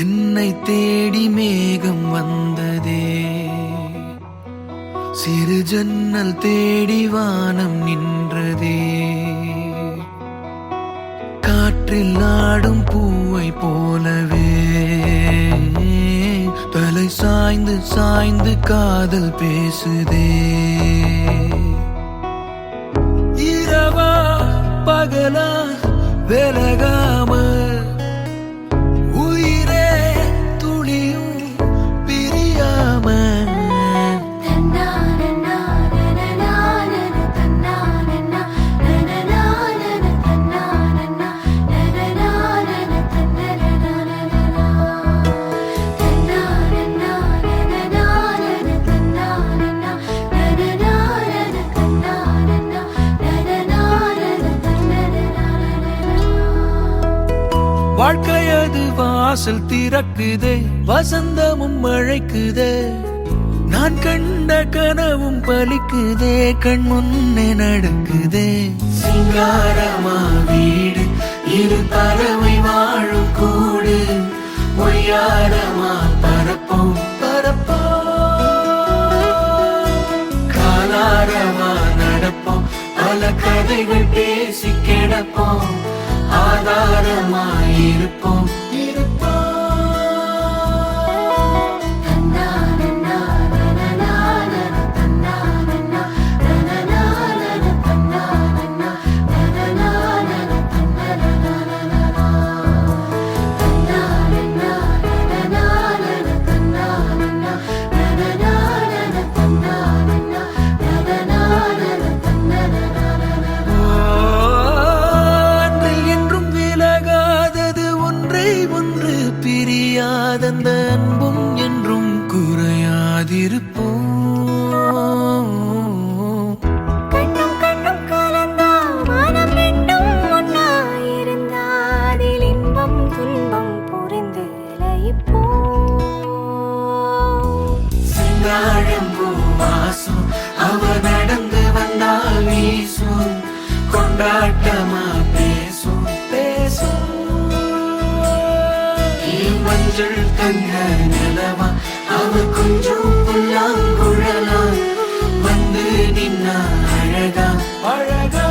என்னை தேடி மேகம் வந்ததே, சிறு ஜன்னல் தேடி வானம் நின்றதே. காற்றில் ஆடும் பூவை போலவே தலை சாய்ந்து சாய்ந்து காதல் பேசுதே. இரவா பகலா விலகாம உயிரே துளியும் பிரியாம வாழ்க்கையது வாசல் திறக்குதே, வசந்தமும் அழைக்குதே. நான் கண்ட கனவும் பலிக்குதே, கண் முன்னே நடக்குதே. சிங்காரமா வீடு, இரு பறவை வாழும் கூடு. ஒய்யாரமா பரப்போம் பரப்போம், காலாரமா நடப்போம். பல கதைகள் பேசி கிடப்போம், ஆதாரமாயிருப்போம் இருப்போம். பிரியாதந்த அன்பும் என்றும் குறையாதிருப்போம். கண்ணும் கண்ணும் கலந்தா மனம் ரெண்டும் ஒன்னாயிருந்தாதில் இன்பம் துன்பம் புரிந்து லயிப்போம். சிங்காழம்பூ வாசம் அவ நடந்து வந்தால் வீசும், கொண்டாட்டமா பேசும் பேசும். மஞ்சள் தங்க நிலவா அவ கொஞ்சம் புல்லாங்குழலா வந்து நின்னா அழகா அழகா.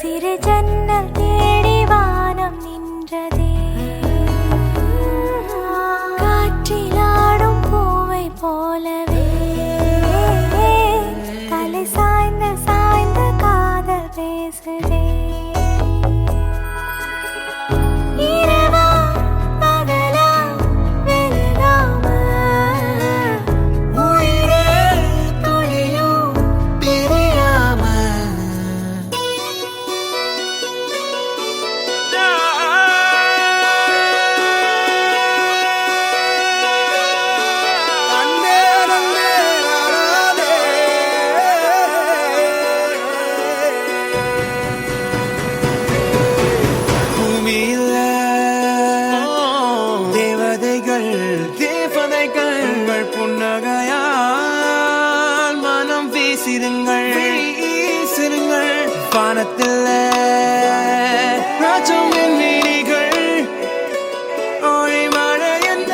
சிறு ஜன்னல் தேடி வானம் நின்றதே, காற்றிலாடும் பூவை போலவே தலை சாய்ந்து சாய்ந்து காதல் பேசுதே. புன்னகையால் மனம் வீசிருங்கள் வீசிருங்கள். வானத்தில் ராஜம் வீணிகள் ஓய் மழை என்ன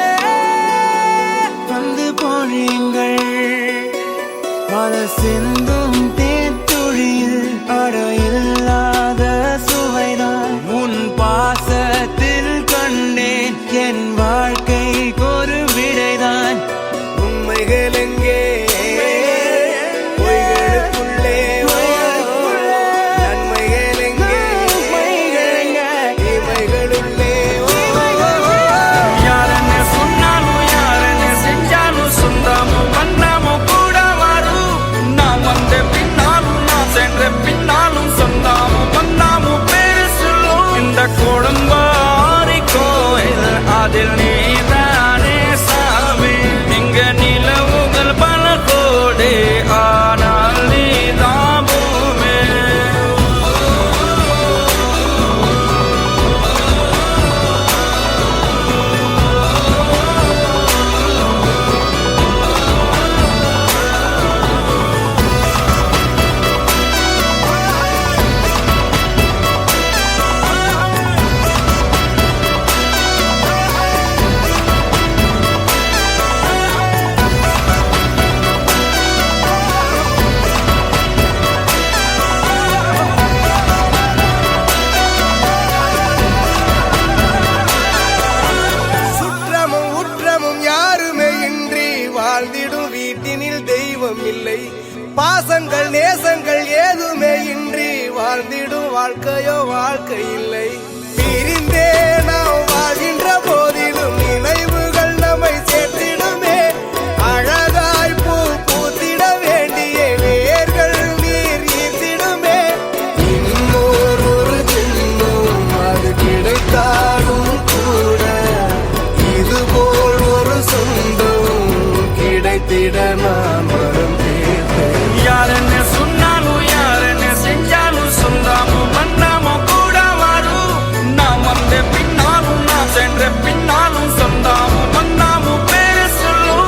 வந்து பொழியுங்கள். பல சிந்தும் தேத்துழியில் அடையில்லாத சுவைதான் உன் பாசத்தில் கண்டேன். என் வாழ்க்கைக்கு ஒரு விடைதான். உண்மைகள் எங்கே பொய்களுக்குள்ளே, நன்மைகள் எங்கே இமைகளுள்ளே. யாரென்ன சொன்னாலும் யாரென்ன செஞ்சாலும் சொந்தமும் வண்ணமும் கூட வரும். நான் வந்த பின்னாலும் நான் சென்ற பின்னாலும் சொந்தமும் வண்ணமும் பேரு சொல்லும். இந்த குடும்ப கோயில் அதில் நீ தெய்வம் இல்லை. பாசங்கள் நேசங்கள் ஏதுமே இன்றி வாழ்ந்திடும் வாழ்க்கையோ வாழ்க்கை இல்லை. பிரிந்தே நாம் வாழ்கின்ற போதிலும் நினைவுகள் நம்மை சேர்த்திடுமே. அழகாய் பூ பூத்திட வேண்டிய வேர்கள் நீர் ஈர்த்திடுமே. இன்னொரு ஜென்மம் அது கிடைத்தாலும் கூட இதுபோல் ஒரு சொந்தம் கிடைத்திட நான் வரம் தேர்ந்தேன். யாருன்னு சொன்னாலும் யாருன்னு செஞ்சாலும் சொந்தாமும் மன்னாமும் கூட வரும். நான் வந்த பின்னாலும் நான் சென்ற பின்னாலும் சொந்தாமும் மன்னாமும் பேரு சொல்லும்.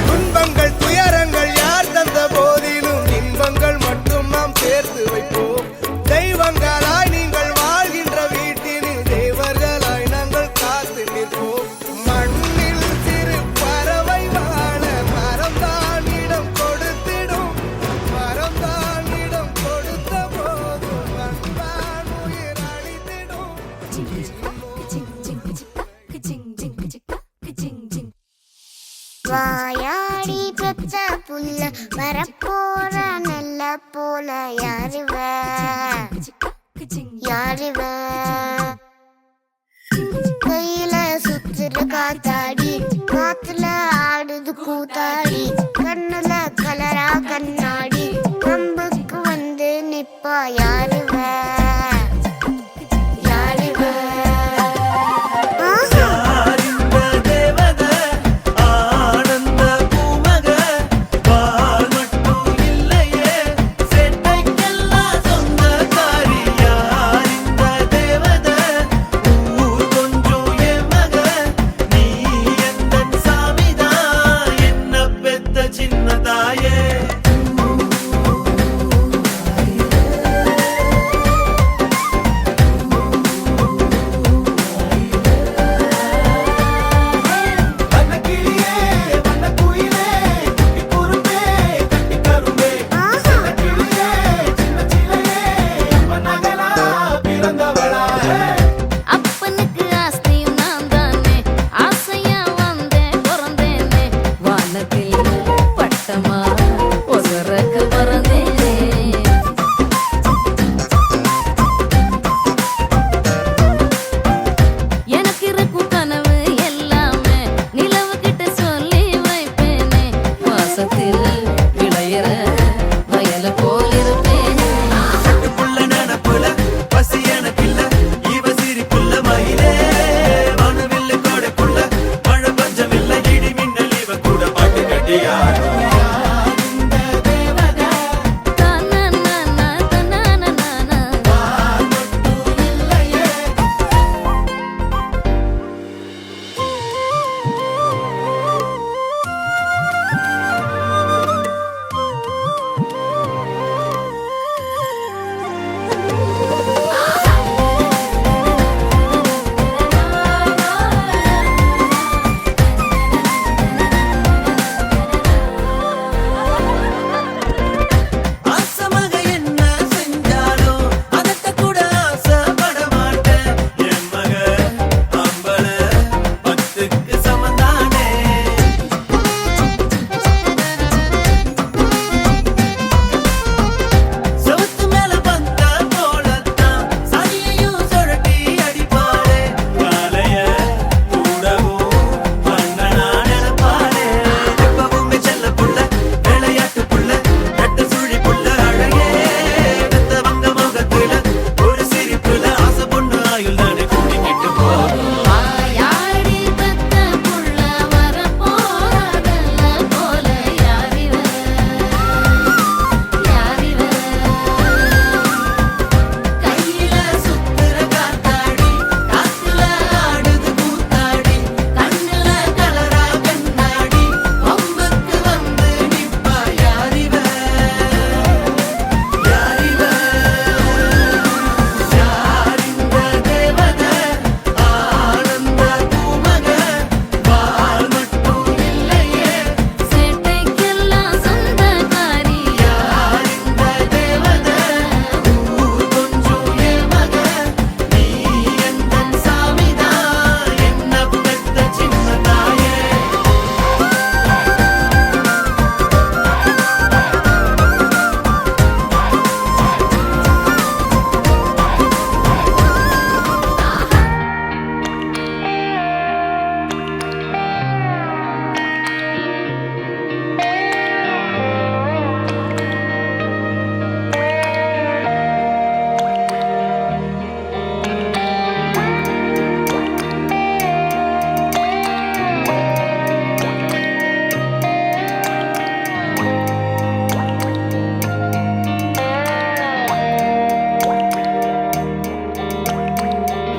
துன்பங்கள் துயரங்கள் யார் தந்த போதிலும் இன்பங்கள் மட்டும் நாம் சேர்த்து வைப்போம். தெய்வங்களாய் நீங்கள் வாழ்கின்ற வீட்டினில் தேவர்களாய் நாங்கள் காத்து நிற்போம். மண்ணில் சிறு பறவை வாழ மரம்தான் இடம் கொடுத்திடும். மரம்தான் இடம் கொடுத்த போதும் மண்தான் உயிர் அளித்திடும். வாயாடி பெத்த புள்ள வரப்போற நல்ல போல யாருவ யாருவ கையில சுத்துற காத்தாடி காத்துல ஆடுது கூத்தாடி கண்ணுல கலரா கண்ணாடி கம்புக்கு வந்து நிப்பா யாருவ யாருவ சின்னதாயே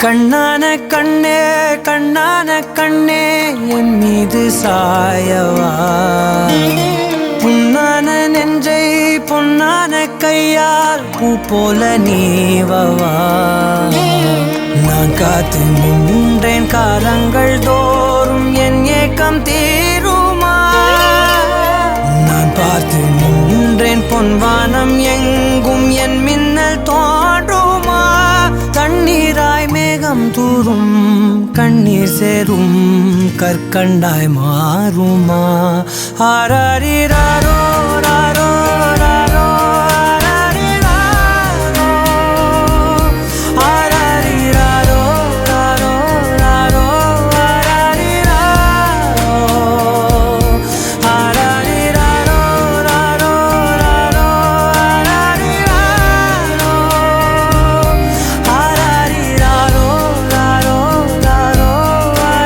கண்ணான கண்ணே கண்ணான கண்ணே என் மீது சாயவா புண்ணான நெஞ்சை பொன்னான கையால் பூ போல நீவவா நான் காத்து நின்றேன் காலங்கள் தோறும் என் ஏக்கம் தீருமா நான் பார்த்து நின்றேன் பொன்வானம் எங்கும் என் மின்னல் தோன்றுமா தண்ணீராய் மேகம் தூரும் கண்ணீர் சேரும் கற்கண்டாய் மாறுமா ஆராரிராரோ ராரோ ராரோ ஆராரிராரோ ராரோ ராரோ ஆராரிராரோ ராரோ ராரோ ஆராரிராரோ ராரோ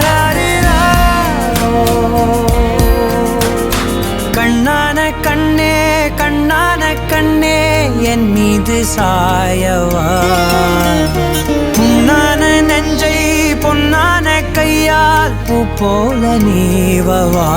ராரோ கண்ணான கண்ணே கண்ணான கண்ணே என் மீது சாயவா புண்ணான நெஞ்சை பொன்னான கையால் பூ போல நீவவா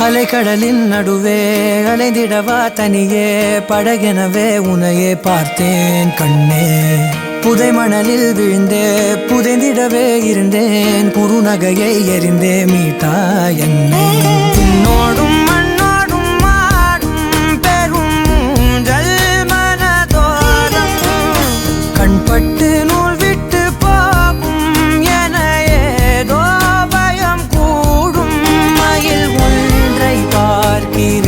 அலைக்கடலின் நடுவே அலைந்திடவா தனியே படகெனவே உனையே பார்த்தேன் கண்ணே புதை மணலில் விழுந்தே புதைந்திடவே இருந்தேன் குறுநகையை எறிந்தே மீட்டா என்னை உன்னோடும் மண்ணோடும் மாடும் பெரும் ஊஞ்சல் மனதோரம் கண்பட்டு நூல் விட்டு போகும் என ஏதோ பயம் கூடும் மயில் பார்க்கிறேன்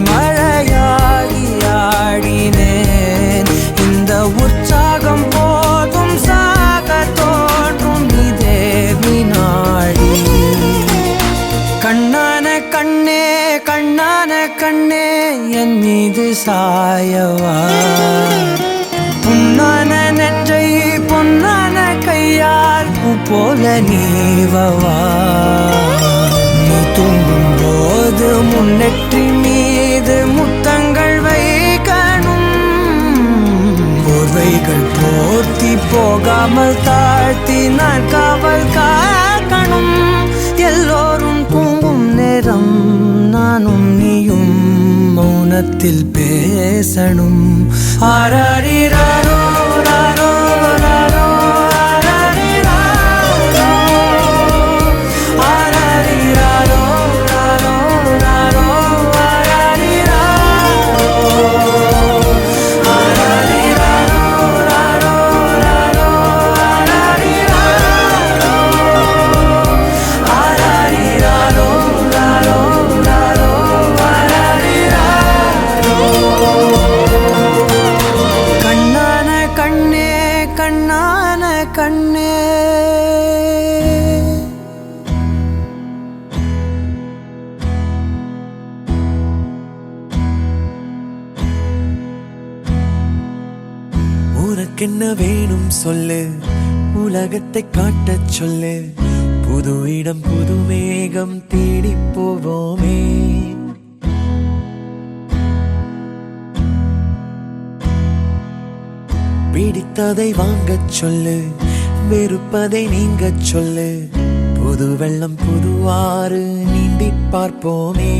மழையாகி ஆடினேன் இந்த உற்சாகம் போதும் சாக தோன்றும் இதே வினாடி கண்ணான கண்ணே கண்ணான கண்ணே என் மீது சாயவா புண்ணான நெஞ்சை பொன்னான கையால் பூ போல நீவவா நீ தூங்கும் போது முன்னெற்றி மீது முத்தங்கள் வைக்கணும் போர்வைகள் போர்த்தி போகாமல் தாழ்த்தி நான் காவல் காக்கணும் எல்லோரும் தூங்கும் நேரம் நானும் நீயும் மௌனத்தில் பேசணும் ஆராரிராரோ ராரோ ராரோ கண்ணே உனக்கென்ன வேணும் சொல்லு உலகத்தை காட்டச் சொல்லு புது இடம் புது மேகம் தேடி போவோமே பிடித்ததை வாங்கச் சொல்லு வெறுப்பதை நீங்கச் சொல்லு புது வெள்ளம் புது ஆறு நீந்தி பார்ப்போமே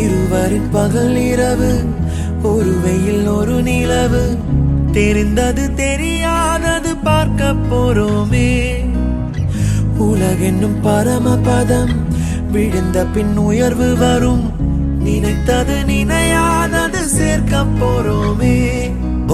இருவரின் பகல் இரவு ஒரு வெயில் ஒரு நிலவு தெரிந்தது தெரியாதது பார்க்க போறோமே உலகென்னும் பரமபதம் விழுந்த பின் உயர்வு வரும் நினைத்தது நினையாதது சேர்க்க போறோமே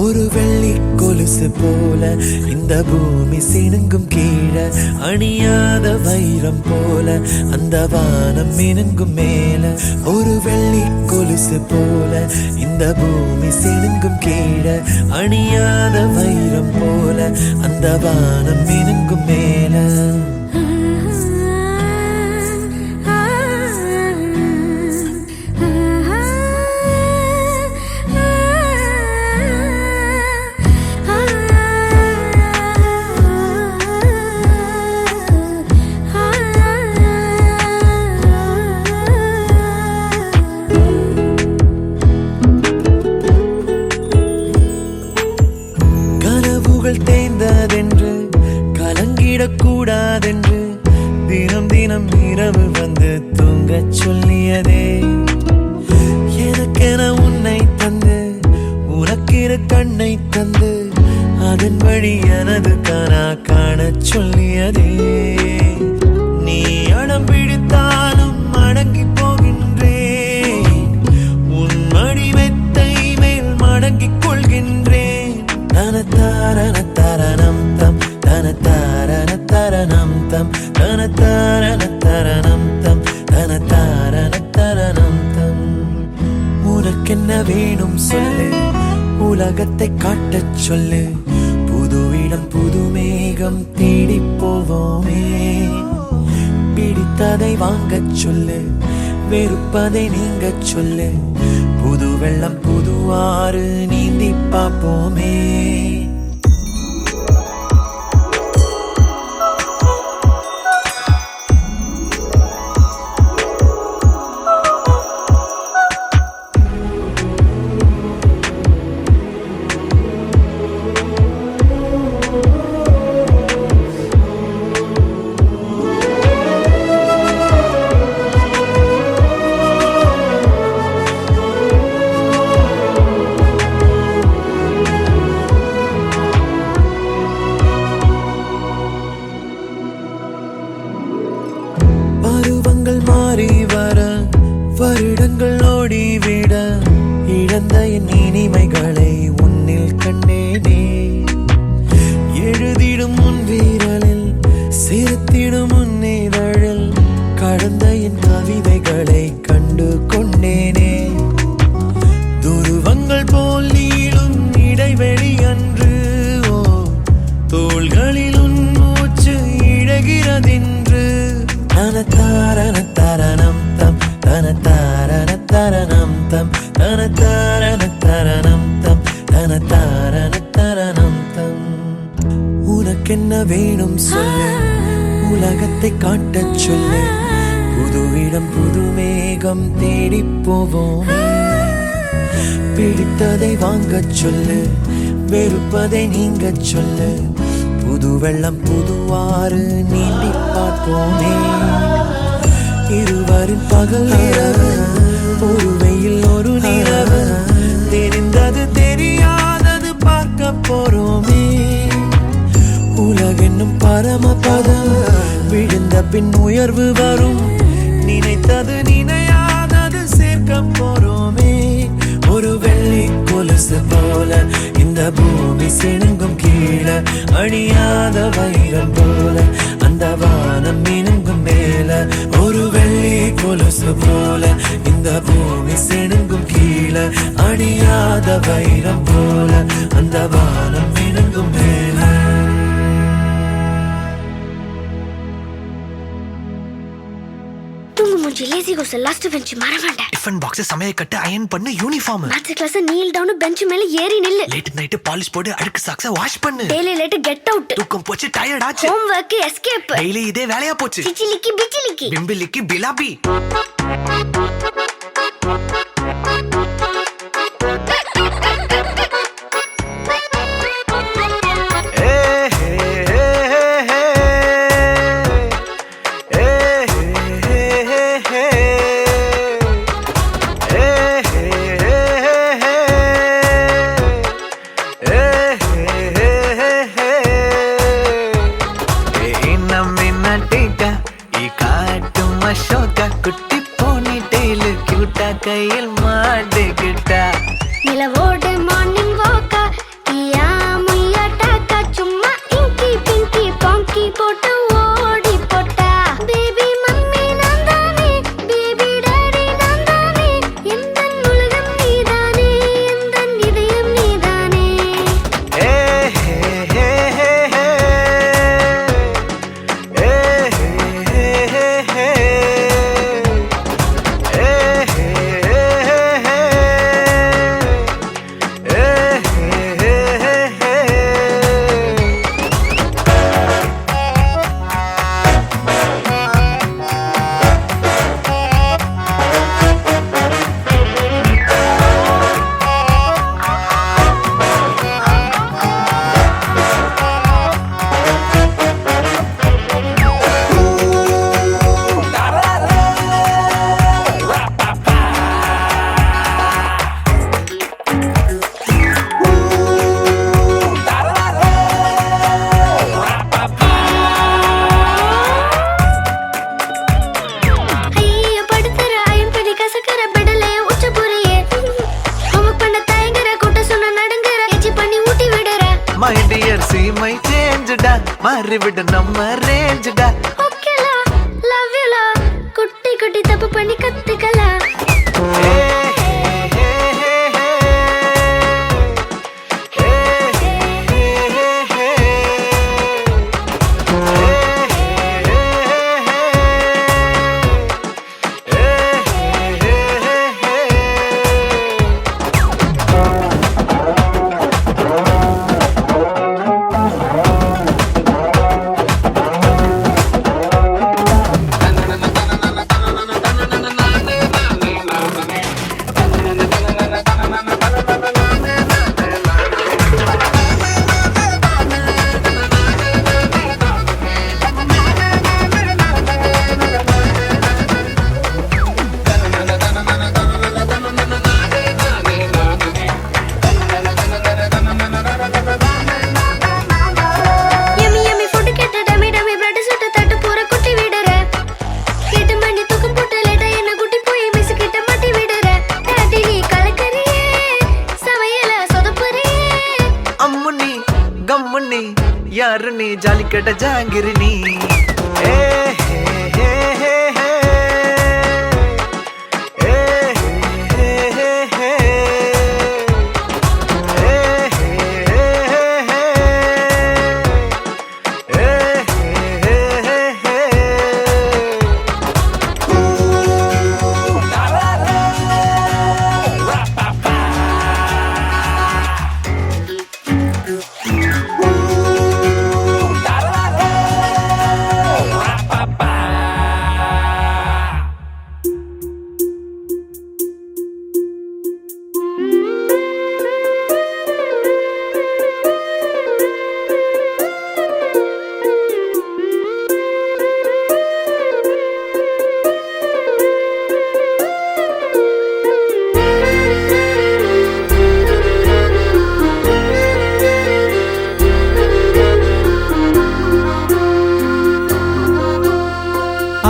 ஒரு வெள்ளி கொலுசு கொலுசு போல இந்த பூமி சினுங்கும் கீழே அணியாத வைரம் போல அந்த வானம் மினுங்கும் மேல ஒரு வெள்ளி கொலுசு போல இந்த பூமி சினுங்கும் கீழே அணியாத வைரம் போல அந்த வானம் மினுங்கும் மேல தேய்ந்ததென்று கலங்கிடக்கூடாதென்று தினம் தினம் இரவு வந்து தூங்கச் சொல்லியதே எனக்கென உன்னை தந்து உனக்கிரு கண்ணை தந்து அதன் வழி எனது கனா காணச் சொல்லியதே நீ அடம் பிடித்தாலும் அடங்கி போகின்றேன் உன் மடி மெத்தை மேல் மடங்கிக் கொள்கின்றேன் தனத்தாரணம் தம் தனத்தாரணம் தம் தனத்தாரணம் தம் தனத்தாரணம் தம் உனக்கென்ன வேணும் சொல்லு உலகத்தை காட்டச் சொல்லு புது இடம் புது மேகம் தேடி போவோமே பிடித்ததை வாங்கச் சொல்லு வெறுப்பதை நீங்கச் சொல்லு புது வெள்ளம் புது ஆறு நீந்தி பார்ப்போமே மாறி வர வருடங்கள் ஓடிவிட இழந்த என் இனிமைகளை உன்னில் கண்டேனே எழுதிடும் உன் வீரலில் சிரித்திடும் உன் இதழில் கடந்த என் கவிதைகளை கண்டு கொண்டேனே துருவங்கள் போல் நீளும் இடைவெளி அன்று ஓ தோள்களில் உன் மூச்சு இழகிறதென்று தனத்தாரணம் தம் தனத்தாரணம் தம் தனத்தாரணம் தம் தனத்தாரணம் தம் உனக்கென்ன வேணும் சொல்லு உலகத்தை காட்டச் சொல்லு புது இடம் புது மேகம் தேடி போவோம் பிடித்ததை வாங்கச் சொல்லு வெறுப்பதை நீங்கச் சொல்லு புது வெள்ளம் புது ஆறு நீந்தி பார்ப்போமே இருவரின் பகல் இரவு ஒரு வெயில் ஒரு நிலவு தெரிந்தது தெரியாதது பார்க்க போறோமே உலகென்னும் பரமபதம் விழுந்த பின் உயர்வு வரும் நினைத்தது நினையாதது சேர்க்க போறோமே ஒரு வெள்ளி கொலுசு போல இந்த பூமி சினுங்கும் கீழே அணியாத வைரம் போல அந்த வானம் மினுங்கும் மேல ஒரு வெள்ளி கொலுசு போல இந்த பூமி சினுங்கும் கீழே அணியாத வைரம் போல அந்த வானம் மினுங்கும் மேல லேசி கோஸ் லாஸ்ட் பெஞ்ச் மறவேண்ட டிஃபன் பாக்ஸ் சமைய கட்டு அயன் பண்ணு uniform maths class kneel down bench மேல ஏறி நில்லு லேட் நைட் பாலிஷ் போட்டு அழுக்கு சாக்ஸ வாஷ் பண்ணு டெய்லி லேட் கெட் அவுட் தூக்கம் போச்சு டயர்ட் ஆச்சு ஹோம் வர்க் எஸ்கேப் டெய்லி இதே வேலையா போச்சு சிச்சிலிக்கி பிச்சிலிக்கி பிம்பிலிக்கி பிலாபி அசோக குட்டி போனிட்டே மாறிவிட நம்ம ரேஞ்சுடா. ஓகேலா லவ் யூலா குட்டி குட்டி தப்பு பண்ணி கத்துக்கலாம். யாரு நீ ஜாலிக்கட்ட ஜாங்கிரி நீ.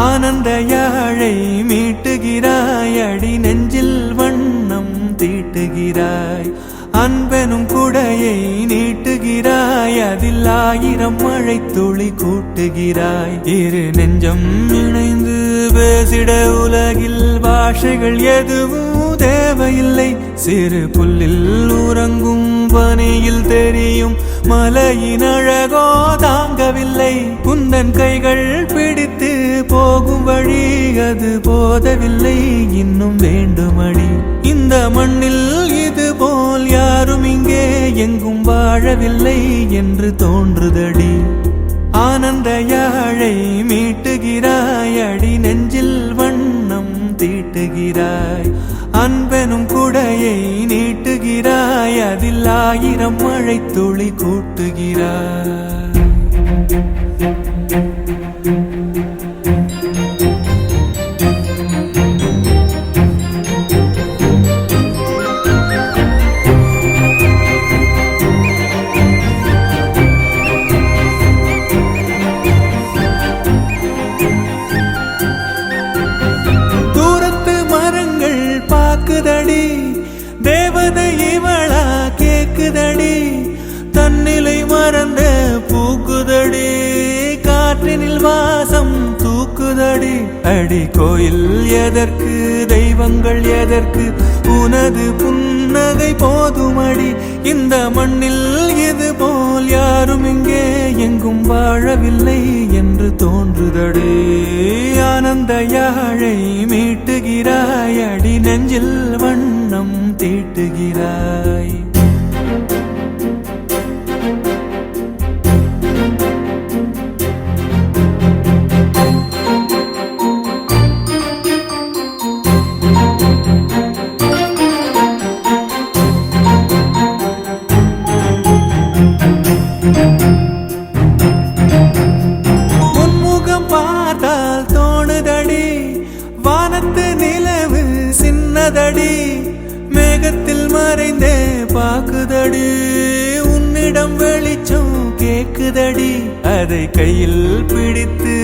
ஆனந்த யாழை மீட்டுகிறாய், அடி நெஞ்சில் வண்ணம் தீட்டுகிறாய். அன்பெனும் குடையை நீட்டுகிறாய், அதில் 1000 மழை துளி கூட்டுகிறாய். இரு நெஞ்சம் இணைந்து பேசிட உலகில் பாஷைகள் எதுவும் தேவையில்லை. சிறு புல்லில் உறங்கும் பனியில் தெரியும் மலையின் அழகோ தாங்கவில்லை. குந்தன் கைகள் பிடித்து போகும் வழி அது போதவில்லை, இன்னும் வேண்டுமடி. இந்த மண்ணில் இது போல் யாரும் இங்கே எங்கும் வாழவில்லை என்று தோன்றுதடி. ஆனந்த யாழை மீட்டுகிறாய், அடி நெஞ்சில் வண்ணம் தீட்டுகிறாய். அன்பெனும் குடையை நீட்டுகிறாய், அதில் 1000 மழை துளி கூட்டுகிறாய். தேவதை இவளா கேக்குதடி, தன்னிலை மறந்த பூக்குதடி. காற்றினில் வாசம் தூக்குதடி. அடி கோயில் எதற்கு, தெய்வங்கள் எதற்கு, உனது புன்னகை போதுமடி. இந்த மண்ணில் இது போல் யாரும் இங்கே எங்கும் வாழவில்லை என்று தோன்றுதடி. ஆனந்த யாழை மீட்டுகிறாய், அடி நெஞ்சில் வண்ணம் தீட்டுகிறாய். உன்முகம் பார்த்தால் தோணுதடி, வானத்து நிலவு சின்னதடி. மேகத்தில் மறைந்தே பாக்குதடி, உன்னிடம் வெளிச்சம் கேக்குதடி. அதை கையில் பிடித்து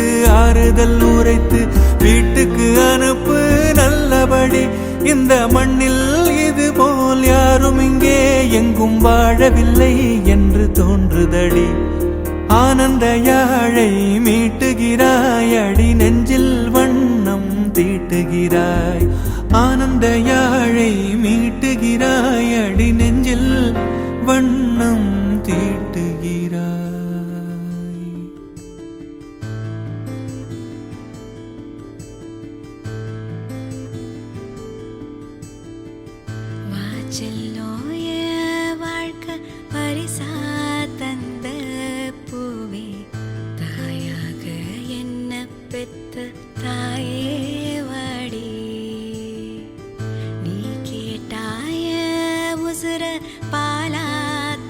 ஆறுதல் உரைத்து வீட்டுக்கு அனுப்பு நல்லபடி. இந்த மண்ணில் இது போல் யாரும் இங்கே எங்கும் வாழவில்லை என்று தோன்றுதடி. ஆனந்த யாழை மீட்டுகிறாய் அடி நெஞ்சில் வண்ணம் தீட்டுகிறாய் ஆனந்த யாழை மீட்டுகிறாய் அடி நெஞ்சில் வண்ணம் தீட்டுகிறாய் வாச்செல்லோ என் வாழ்க்கை பரிசா தந்த பூவே தாயாக என்ன பெத்த தாயே வாடி நீ கேட்டாய உசுர பாலா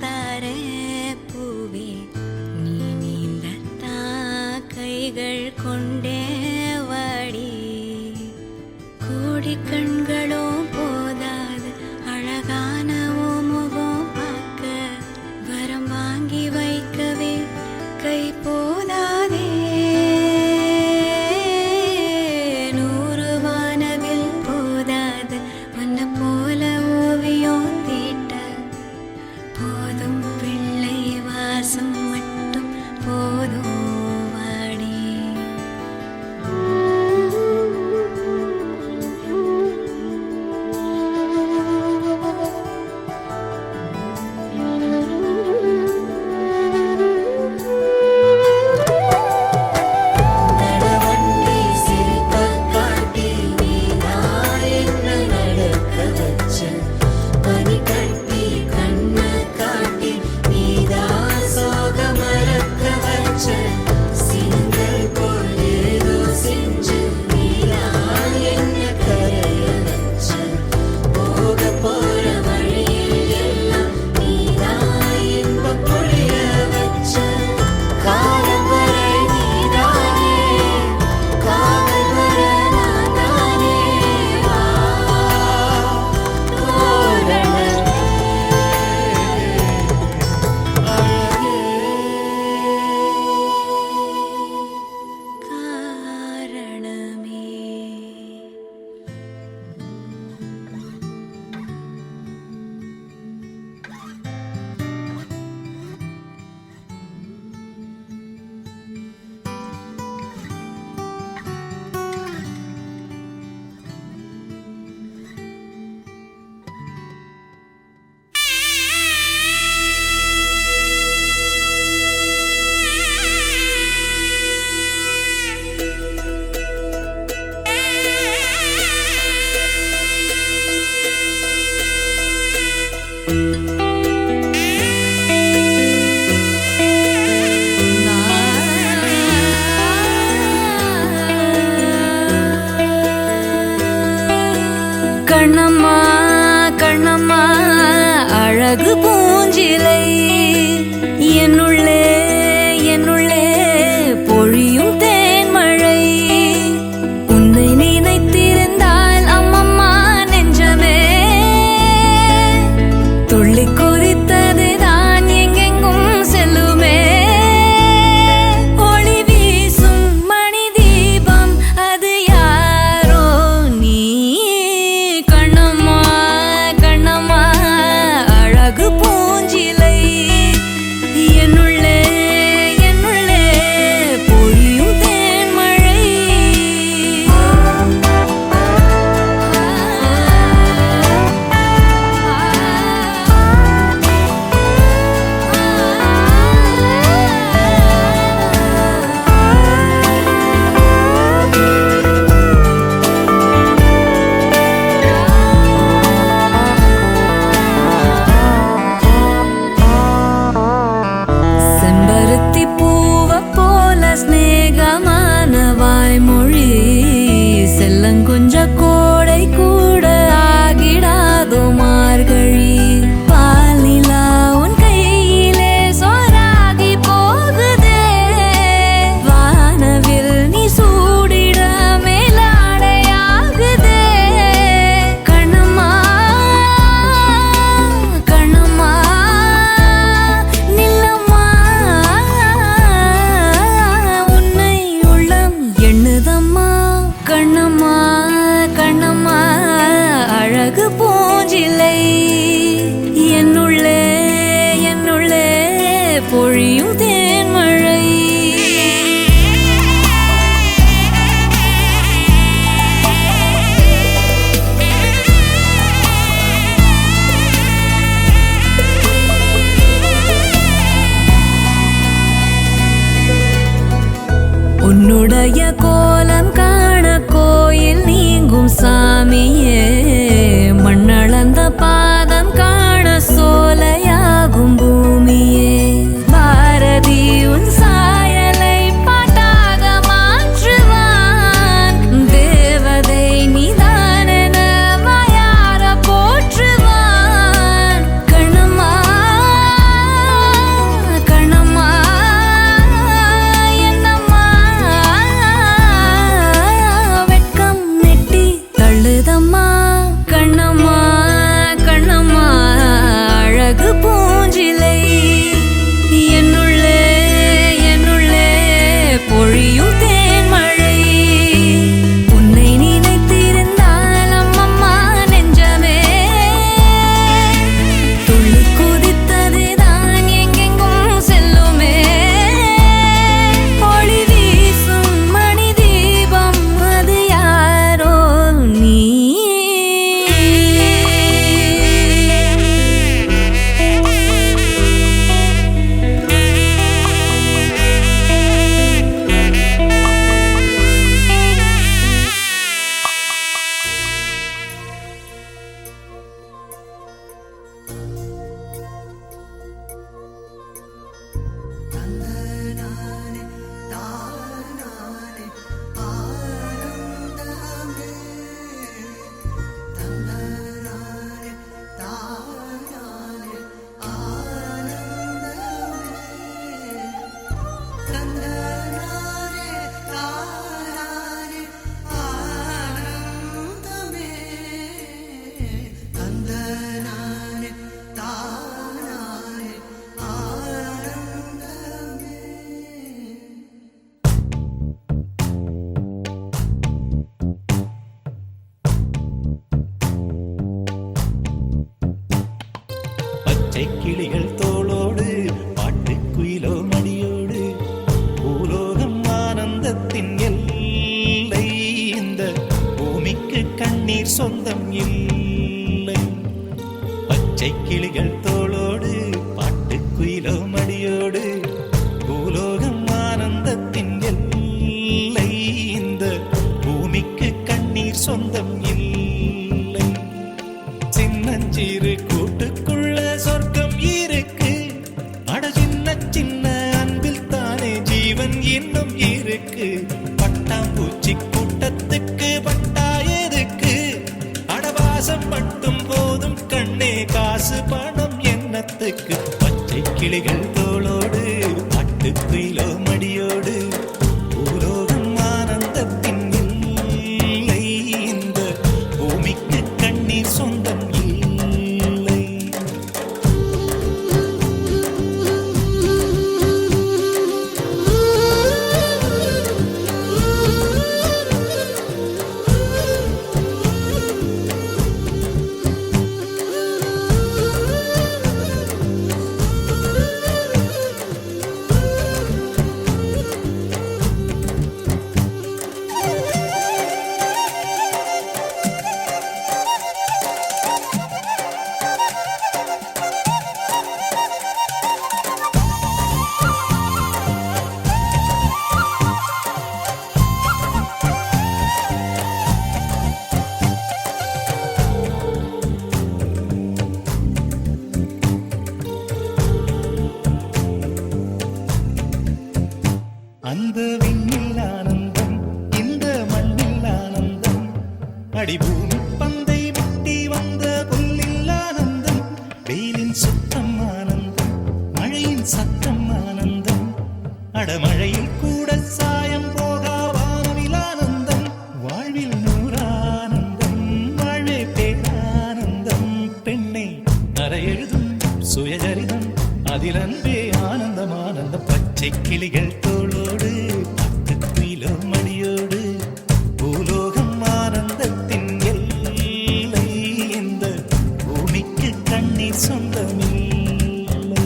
தார பூவே நீ நீந்தத்தா கைகள் கொண்டே வாடி கோடி கண்களும் போதாது அழகான முகம் பார்க்க வரம் வாங்கி வைக்கவே கை போதாதே 100 வானவில் போதாது வண்ண போல ஓவியம் தீட்ட போதும் பிள்ளை வாசம் மட்டும் போதும் வாடி நடவண்டி சிரிப்ப காட்டி நீதான் என்ன நடக்க வச்ச பனி கட்டி கண்ண காட்டி நீதான் சோக மறக்க வச்ச சிங்கள் போல் ஏதோ செஞ்சு நீதான் என்ன கரைய வச்ச போக போற வழியில் எல்லாம் நீதான் இன்ப பொழிய வச்ச காலம் வரை நீதானே காவல் வர நான் தானே வா தோரணமே காரணமே கண்ணம்மா கண்ணம்மா அழகு பூஞ்சிலை என்னுள்ளே என்னுள்ளே பொழியும் தேன்மழை உன்னை நினைத்திருந்தால் அம்மம்மா நெஞ்சமே துள்ளி கொதித்தது தான் எங்கெங்கும் செல்லுமே ஒளி வீசும் மணி தீபம் அது யாரோ நீ கண்ணம்மா கண்ணம்மா அழகு பூஞ்சிலை என்னுள்ளே என்னுள்ளே பொழியும் தேன்மழை செம்பருத்தி பூவ போல ஸ்நேகமான வாய்மொழி செல்லங்குஞ்ச கோடை கூட ஆகிடாதோ மார்கழி பால் நிலா உன் கையிலே சோறாகி போகுதே வானவில் நீ சூடிட மேலாடையாகுதே கண்ணம்மா கண்ணம்மா நில்லம்மா உன்னை உள்ளம் எண்ணுதம்மா கண்ணம்மா கண்ணம்மா அழகு பூஞ்சிலை என்னுள்ளே என்னுள்ளே பொழியும் தேன்மழை உன்னுடைய கோலம் காண கோயில் நீங்கும் சாமியே மண்ணளந்த பாதம் காண சோலையாகும் பூமியே பாரதி உன் சாயலை பாட்டாக மாற்றுவான் தேவதை நீதானென வாயார போற்றுவான் கண்ணம்மா கண்ணம்மா என்னம்மா வெட்கம் நெட்டி தள்ளுதம்மா கண்ணம்மா கண்ணம்மா அழகு பூஞ்சிலை என்னுள்ளே என்னுள்ளே பொழியும் தேன்மழை உன்னை நினைத்திருந்தால் அம்மம்மா நெஞ்சமே துள்ளி குதித்ததுதான் எங்கெங்கும் செல்லுமே ஒளி வீசும் மணி தீபம் அது யாரோ நீ பச்சை கிளிகள் தோளோடு பாட்டுக்குயிலோ மடியோடு பூலோகம் ஆனந்தத்தின் எல்லை இந்த பூமிக்கு கண்ணீர் சொந்தம் இல்லை பச்சை கிளிகள் தோளோடு பாட்டுக்குயிலோ மடியோடு பூலோகம் ஆனந்தத்தின் எல்லை இந்த பூமிக்கு கண்ணீர் சொந்தம் இல்லை சின்னஞ்சிறு கூட்டுக்குள்ள சொர்க்கம் இருக்கு அட சின்ன சின்ன அன்பில் தானே ஜீவன் இன்னும் இருக்கு பட்டாம்பூச்சி கூட்டத்துக்கு பட்டா எதுக்கு அடவாசம் மட்டும் போதும் கண்ணே காசு பணம் என்னத்துக்கு பச்சை கிளிகள் தோளோடு பாட்டுக்குயிலோ மடியோடு பூலோகம் ஆனந்தத்தின் இல்லை இந்த பூமிக்கு கண்ணீர் சொந்தம் இல்லை அந்த விண்ணில் ஆனந்தம் இந்த மண்ணில் ஆனந்தம் அடிபூமி பந்தை முட்டி வந்த புல்லில் ஆனந்தம் வெயிலின் சுத்தம் ஆனந்தம் மழையின் சத்தம் ஆனந்தம் அடமழையில் கூட சாயம் போகா வானவில் ஆனந்தம் வாழ்வில் நூறானந்தம் வாழ்வே பேரானந்தம் பெண்ணை அறையெழுதும் சுயசரிதம் அதில் அன்பே ஆனந்தம் ஆனந்தம் பச்சை கிளிகள் தோளோடு பாட்டுக்குயிலோ மடியோடு பூலோகம் ஆனந்தத்தின் எல்லை இந்த பூமிக்கு கண்ணீர் சொந்தமில்லை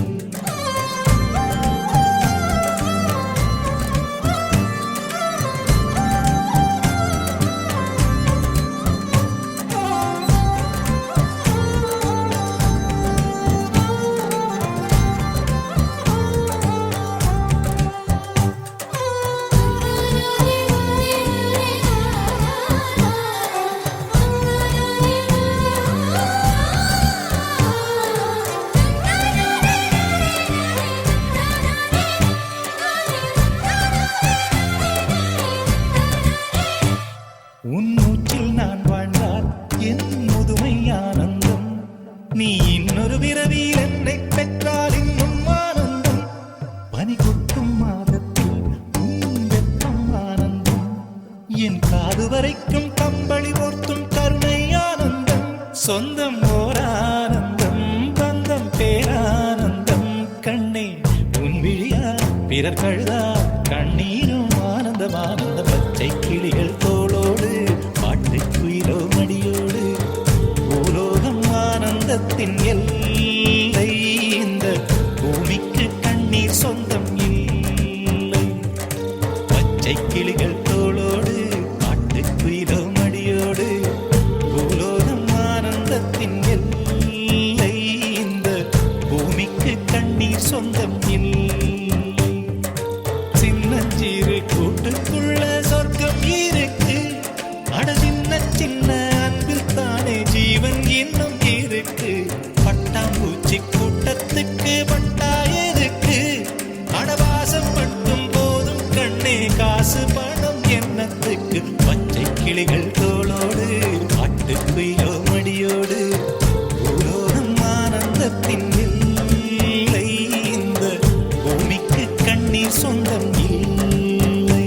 பிறர் கழுதா கண்ணீரும் ஆனந்த பச்சை கிளிகள் தோளோடு பாட்டு குயிலோ மடியோடு பூலோகம் ஆனந்தத்தின் எல்லை இந்த பூமிக்கு கண்ணீர் சொந்தம் இல்லை பச்சை கிளிகள் தோளோடு பாட்டு குயிலோ மடியோடு பூலோகம் ஆனந்தத்தின் எல்லை இந்த பூமிக்கு கண்ணீர் சொந்தம் இல்லை சின்னஞ்சிறு கூட்டுக்குள்ள சொர்க்கம் இருக்கு அட சின்ன சின்ன அன்பில் தானே ஜீவன் இன்னும் இருக்கு பட்டாம்பூச்சி கூட்டத்துக்கு பட்டா எதுக்கு அடவாசம் மட்டும் போதும் கண்ணே காசு பணம் எண்ணத்துக்கு பச்சை கிளிகள் தோளோடு பாட்டுக்குயிலோ மடியோடு பூலோகம் ஆனந்தத்தின் இல்லை இந்த பூமிக்கு கண்ணீர் சொந்தம் இல்லை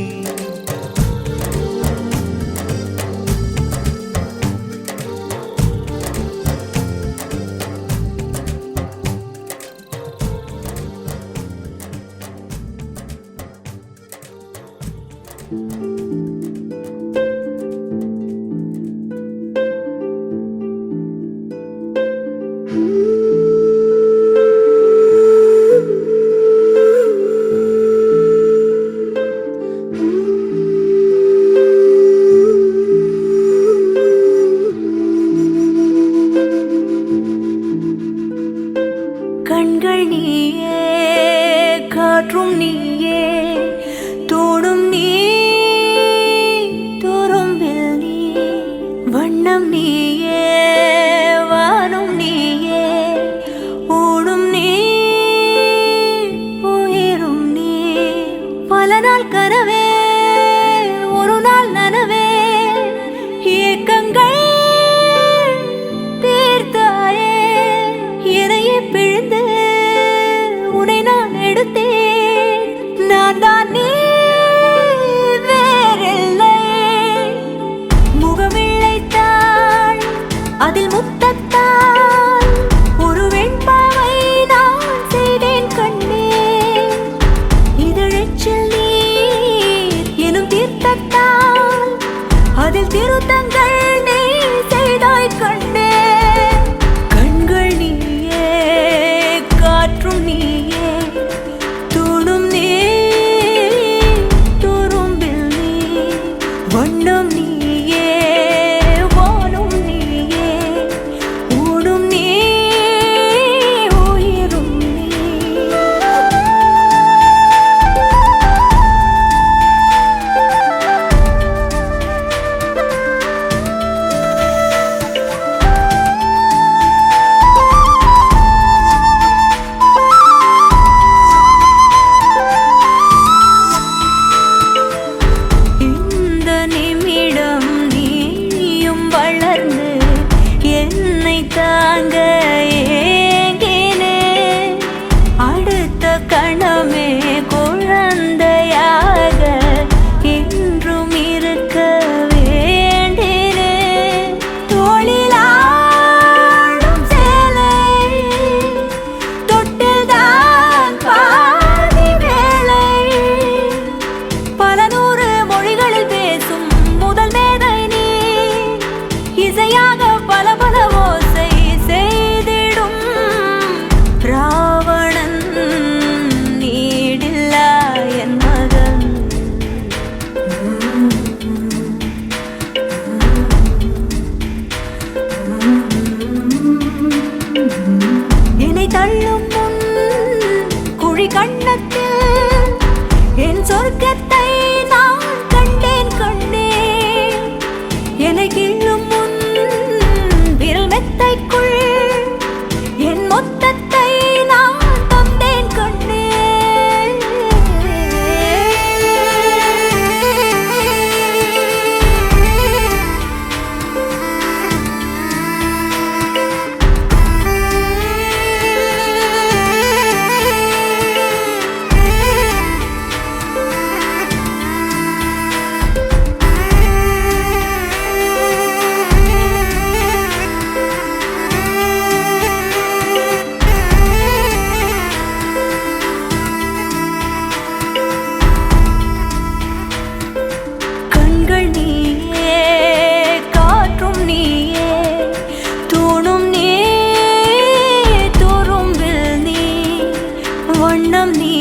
கண்கள் நீயே காற்றும் நீயே தோடும் நீ துரும்பில் நீ வண்ணம் நீயே வானும் நீயே ஓடும் நீ உயிரும் நீ பல நாள் கனவே ஒரு நாள் நனவே ஏக்கங்கள் தீர்த்தாயே எதையே பிழிந்து உன்னை நான் எடுத்தேன் நான் தான் நீ வண்ணம் நீ